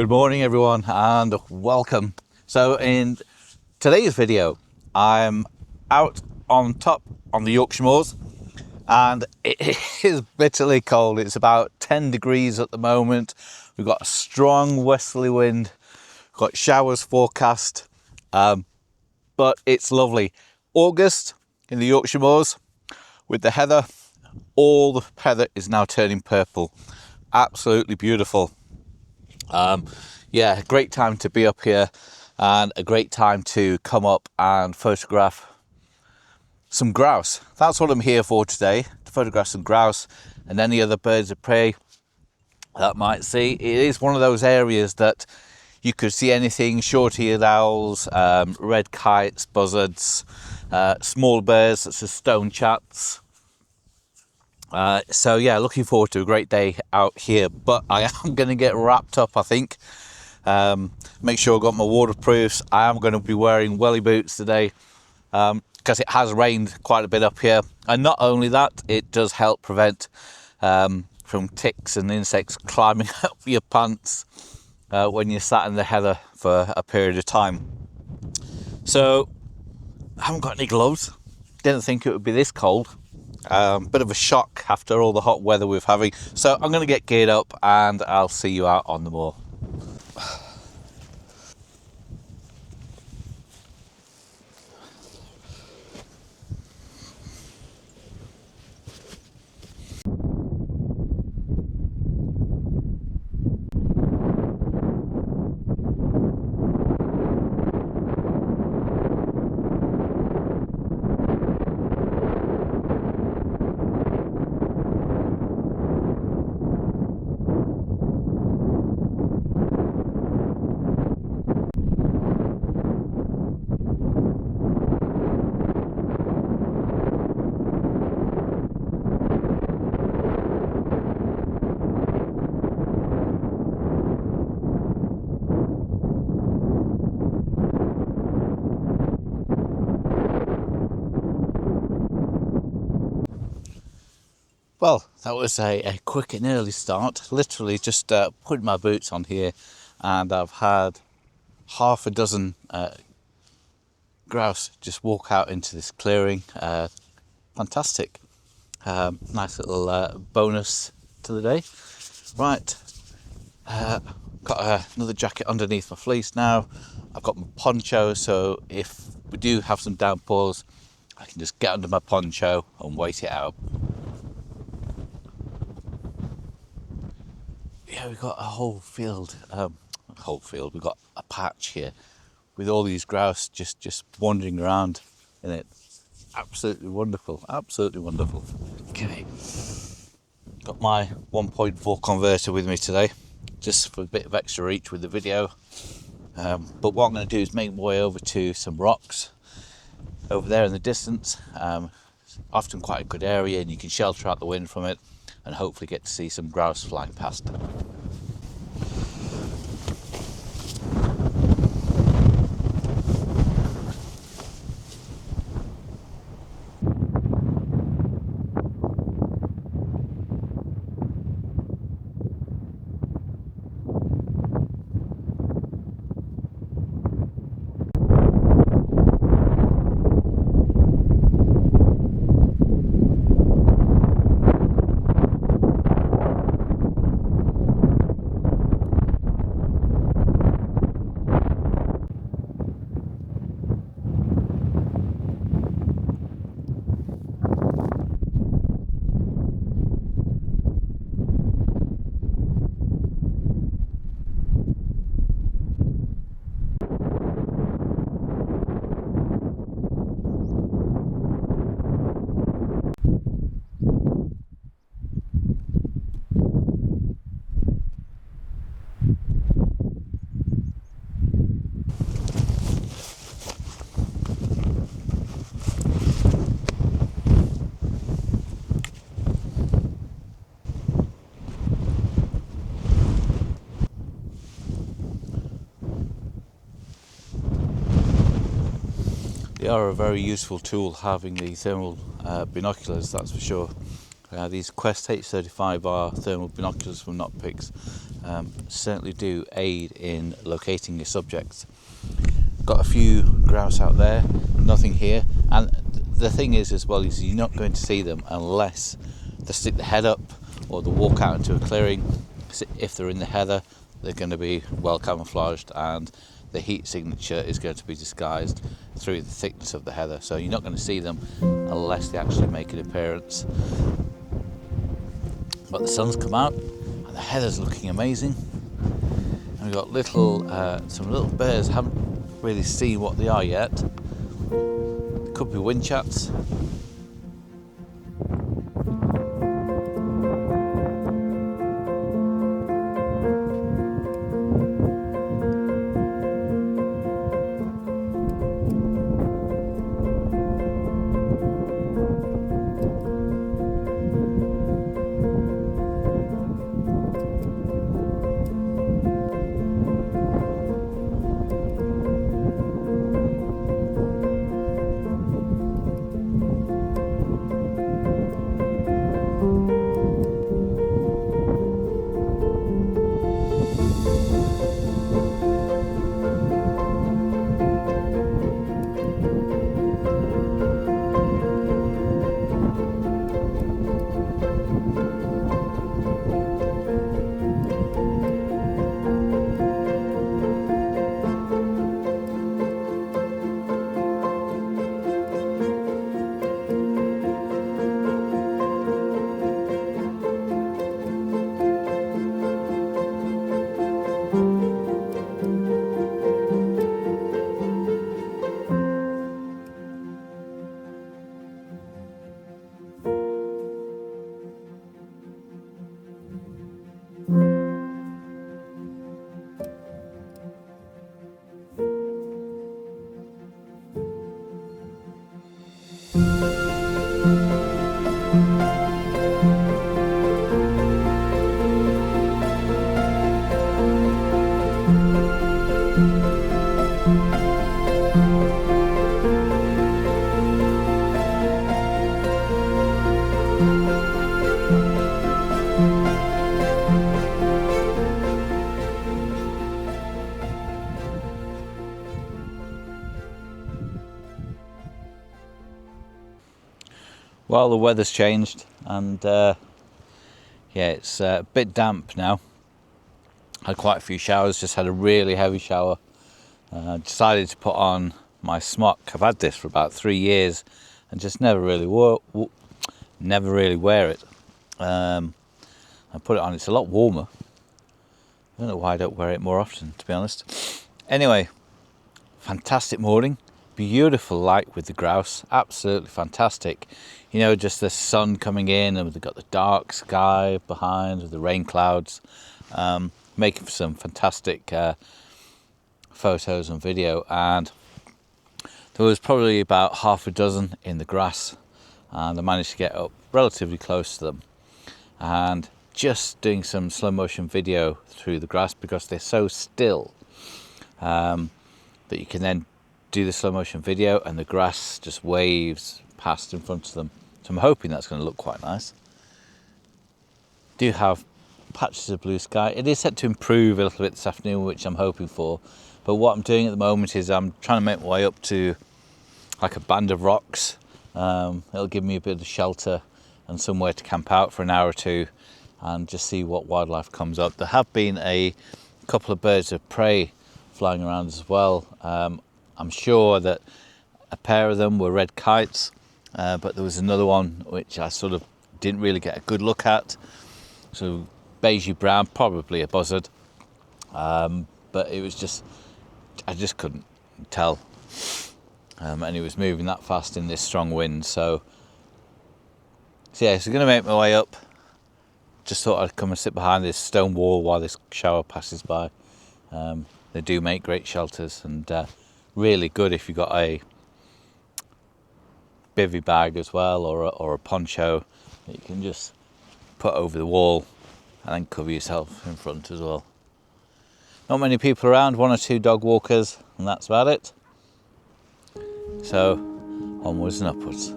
Good morning everyone and welcome. So in today's video I'm out on top on the Yorkshire moors and it is bitterly cold. It's about 10 degrees at the moment. We've got a strong westerly wind, we've got showers forecast, but it's lovely. August in the Yorkshire moors with the heather. All the heather is now turning purple. Absolutely beautiful. Yeah, great time to be up here and a great time to come up and photograph some grouse. That's what I'm here for today, to photograph some grouse and any other birds of prey that might see. It is one of those areas that you could see anything: short-eared owls, red kites, buzzards, small birds such as stone chats. So yeah, looking forward to a great day out here, but I am going to get wrapped up, I think. Make sure I've got my waterproofs. I am going to be wearing welly boots today because it has rained quite a bit up here, and not only that, it does help prevent from ticks and insects climbing up your pants when you're sat in the heather for a period of time. So I haven't got any gloves. Didn't think it would be this cold. Bit of a shock after all the hot weather we're having. So I'm going to get geared up and I'll see you out on the moor. Well, that was a quick and early start. Literally just putting my boots on here, and I've had half a dozen grouse just walk out into this clearing. Fantastic. Nice little bonus to the day. Right, got another jacket underneath my fleece now. I've got my poncho, so if we do have some downpours, I can just get under my poncho and wait it out. Yeah, we've got a whole field, we've got a patch here with all these grouse just wandering around in it. Absolutely wonderful, absolutely wonderful. Okay, got my 1.4 converter with me today, just for a bit of extra reach with the video. But what I'm going to do is make my way over to some rocks over there in the distance. Often quite a good area, and you can shelter out the wind from it and hopefully get to see some grouse flying past. They are a very useful tool, having the thermal binoculars, that's for sure. These Quest H35R thermal binoculars from Notpix certainly do aid in locating your subjects. Got a few grouse out there, nothing here, and the thing is as well is you're not going to see them unless they stick the head up or they walk out into a clearing. If they're in the heather, they're going to be well camouflaged and the heat signature is going to be disguised through the thickness of the heather, so you're not going to see them unless they actually make an appearance. But the sun's come out and the heather's looking amazing, and we've got some little birds. I haven't really seen what they are yet. They could be wind chats. Well, the weather's changed and yeah, it's a bit damp now. Had quite a few showers, just had a really heavy shower. Decided to put on my smock. I've had this for about 3 years and just never really wear it. I put it on, it's a lot warmer. I don't know why I don't wear it more often, to be honest. Anyway, fantastic morning. Beautiful light with the grouse, absolutely fantastic. You know, just the sun coming in and we've got the dark sky behind with the rain clouds, making for some fantastic photos and video. And there was probably about half a dozen in the grass, and I managed to get up relatively close to them and just doing some slow motion video through the grass because they're so still that you can then do the slow motion video and the grass just waves past in front of them. So I'm hoping that's going to look quite nice. Do have patches of blue sky. It is set to improve a little bit this afternoon, which I'm hoping for. But what I'm doing at the moment is I'm trying to make my way up to like a band of rocks. It'll give me a bit of shelter and somewhere to camp out for an hour or two and just see what wildlife comes up. There have been a couple of birds of prey flying around as well. I'm sure that a pair of them were red kites, but there was another one which I sort of didn't really get a good look at. So beigey brown, probably a buzzard, but it was just, I just couldn't tell. And it was moving that fast in this strong wind. So yeah, so I'm going to make my way up. Just thought I'd come and sit behind this stone wall while this shower passes by. They do make great shelters and really good if you've got a bivy bag as well, or a poncho that you can just put over the wall and then cover yourself in front as well. Not many people around, 1 or 2 dog walkers, and that's about it. So onwards and upwards.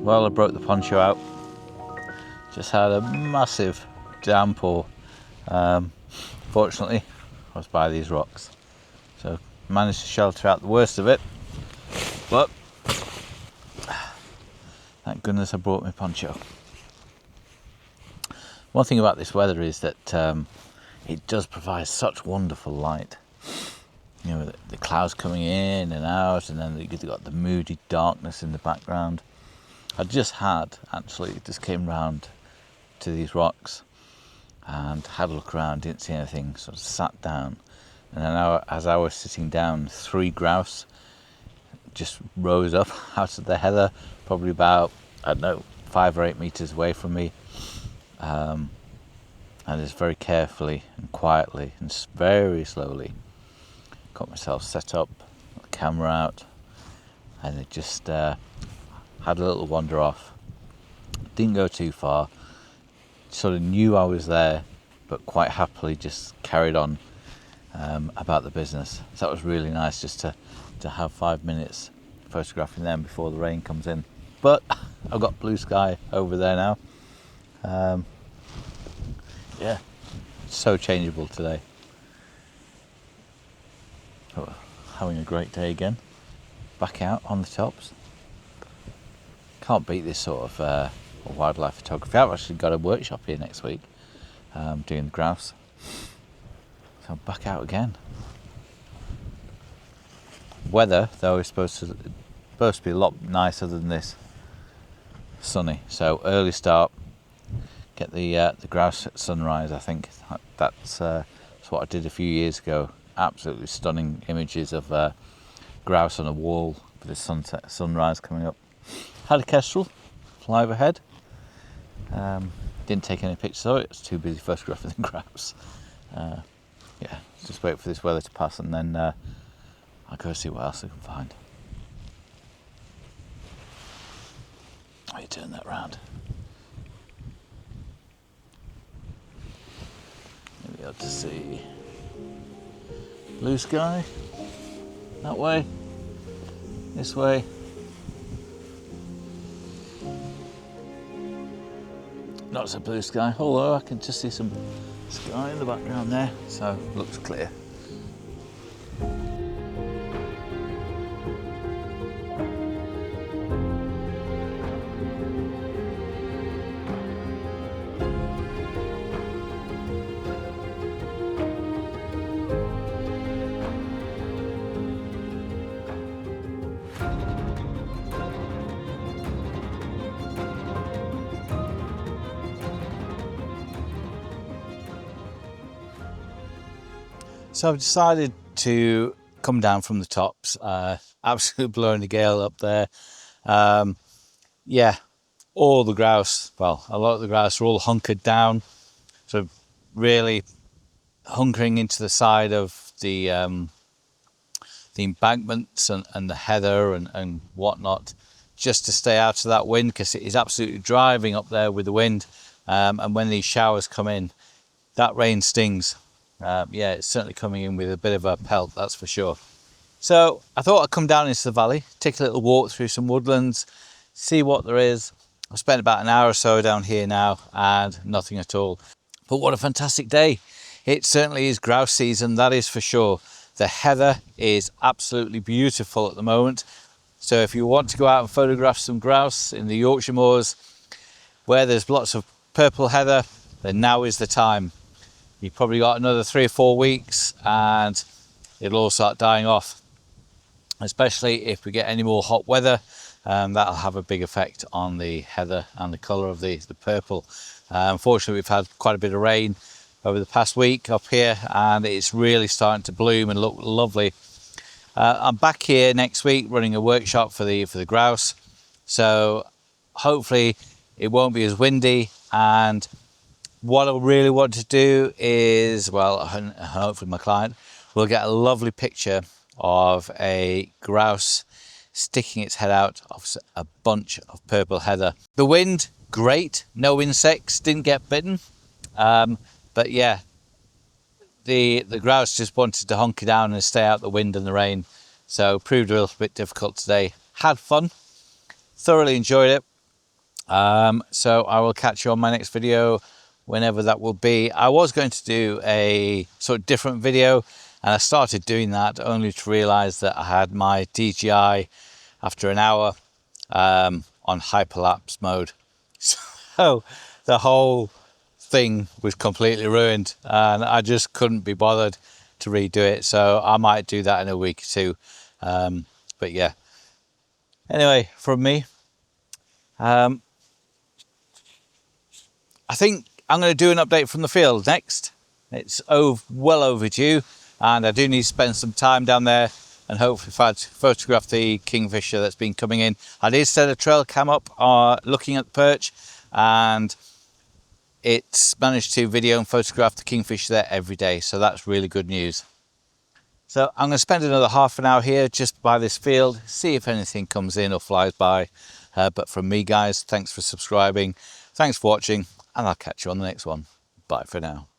Well, I broke the poncho out. Just had a massive downpour. Fortunately, I was by these rocks, so managed to shelter out the worst of it. But thank goodness I brought my poncho. One thing about this weather is that it does provide such wonderful light. You know, the clouds coming in and out, and then you've got the moody darkness in the background. I just came round to these rocks and had a look around, didn't see anything, sort of sat down, and then as I was sitting down, 3 grouse just rose up out of the heather, probably about, I don't know, 5 or 8 meters away from me, and just very carefully and quietly and very slowly got myself set up, got the camera out, and it just had a little wander off. Didn't go too far, sort of knew I was there, but quite happily just carried on about the business. So that was really nice, just to have 5 minutes photographing them before the rain comes in. But I've got blue sky over there now. Yeah, so changeable today. Oh, having a great day again. Back out on the tops. Can't beat this sort of wildlife photography. I've actually got a workshop here next week doing the grouse. So I'm back out again. Weather, though, is supposed to be a lot nicer than this. Sunny. So early start. Get the grouse at sunrise. I think that's what I did a few years ago. Absolutely stunning images of grouse on a wall with the sunrise coming up. Had a kestrel fly overhead. Didn't take any pictures of it. It's too busy photographing the grouse. Yeah, just wait for this weather to pass, and then I'll go see what else I can find. Let me turn that round. You'll be able to see blue sky that way, this way. Not so blue sky, although I can just see some sky in the background there, so looks clear. So I've decided to come down from the tops. Absolutely blowing the gale up there. Yeah, all the grouse, well, a lot of the grouse are all hunkered down. So really hunkering into the side of the embankments and the heather and whatnot, just to stay out of that wind, because it is absolutely driving up there with the wind. And when these showers come in, that rain stings. Yeah, it's certainly coming in with a bit of a pelt, that's for sure. So I thought I'd come down into the valley, take a little walk through some woodlands, see what there is. I've spent about an hour or so down here now and nothing at all. But what a fantastic day. It certainly is grouse season, that is for sure. The heather is absolutely beautiful at the moment. So if you want to go out and photograph some grouse in the Yorkshire moors where there's lots of purple heather, then now is the time. You've probably got another 3 or 4 weeks and it'll all start dying off, especially if we get any more hot weather. That'll have a big effect on the heather and the colour of the purple. Unfortunately, we've had quite a bit of rain over the past week up here and it's really starting to bloom and look lovely. I'm back here next week running a workshop for the grouse, so hopefully it won't be as windy. And what I really want to do is, well, hopefully my client will get a lovely picture of a grouse sticking its head out of a bunch of purple heather. The wind, great, no insects, didn't get bitten. But yeah, the grouse just wanted to hunker down and stay out the wind and the rain. So proved a little bit difficult today. Had fun, thoroughly enjoyed it. So I will catch you on my next video, whenever that will be. I was going to do a sort of different video, and I started doing that only to realize that I had my DJI after an hour on hyperlapse mode. So the whole thing was completely ruined, and I just couldn't be bothered to redo it. So I might do that in a week or two. But yeah, anyway, from me, I think I'm going to do an update from the field next. It's well overdue, and I do need to spend some time down there and hopefully photograph the kingfisher that's been coming in. I did set a trail cam up looking at the perch, and it's managed to video and photograph the kingfisher there every day, so that's really good news. So I'm going to spend another half an hour here just by this field, see if anything comes in or flies by. But from me, guys, thanks for subscribing, thanks for watching, and I'll catch you on the next one. Bye for now.